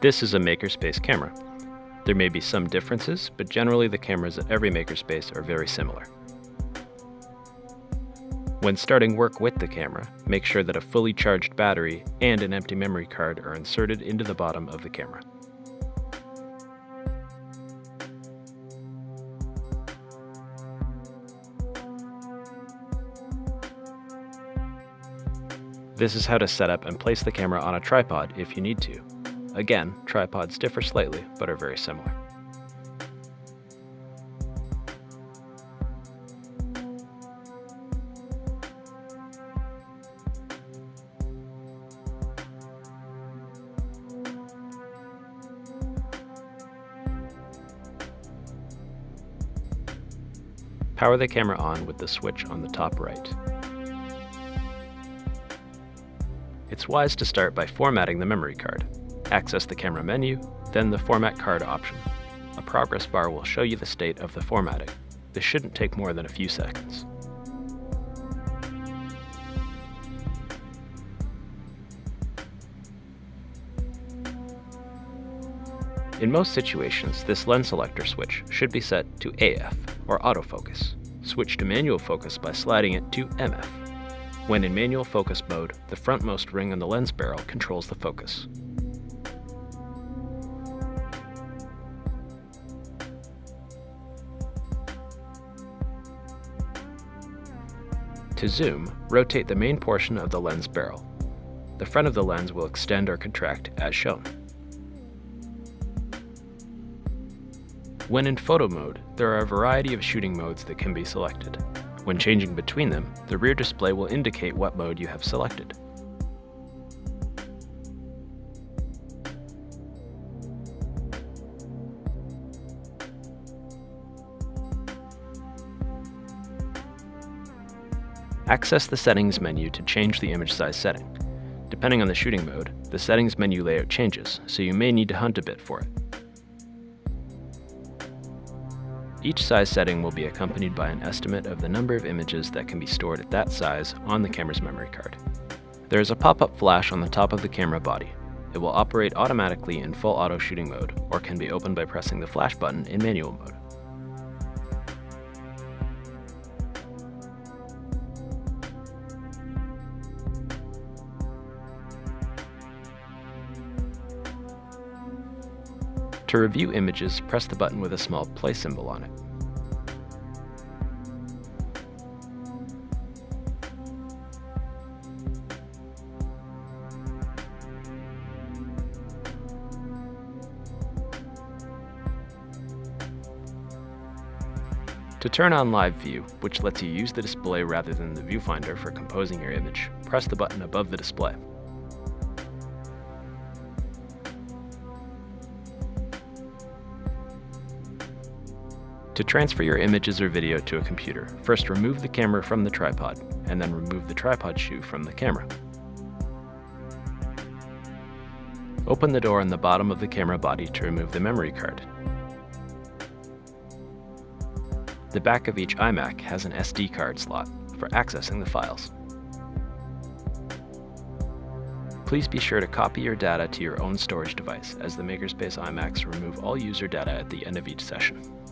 This is a Makerspace camera. There may be some differences, but generally the cameras at every Makerspace are very similar. When starting work with the camera, make sure that a fully charged battery and an empty memory card are inserted into the bottom of the camera. This is how to set up and place the camera on a tripod if you need to. Again, tripods differ slightly, but are very similar. Power the camera on with the switch on the top right. It's wise to start by formatting the memory card. Access the camera menu, then the Format Card option. A progress bar will show you the state of the formatting. This shouldn't take more than a few seconds. In most situations, this lens selector switch should be set to AF, or autofocus. Switch to manual focus by sliding it to MF. When in manual focus mode, the frontmost ring on the lens barrel controls the focus. To zoom, rotate the main portion of the lens barrel. The front of the lens will extend or contract as shown. When in photo mode, there are a variety of shooting modes that can be selected. When changing between them, the rear display will indicate what mode you have selected. Access the Settings menu to change the image size setting. Depending on the shooting mode, the Settings menu layout changes, so you may need to hunt a bit for it. Each size setting will be accompanied by an estimate of the number of images that can be stored at that size on the camera's memory card. There is a pop-up flash on the top of the camera body. It will operate automatically in full auto shooting mode, or can be opened by pressing the flash button in manual mode. To review images, press the button with a small play symbol on it. To turn on Live View, which lets you use the display rather than the viewfinder for composing your image, press the button above the display. To transfer your images or video to a computer, first remove the camera from the tripod, and then remove the tripod shoe from the camera. Open the door on the bottom of the camera body to remove the memory card. The back of each iMac has an SD card slot for accessing the files. Please be sure to copy your data to your own storage device, as the Makerspace iMacs remove all user data at the end of each session.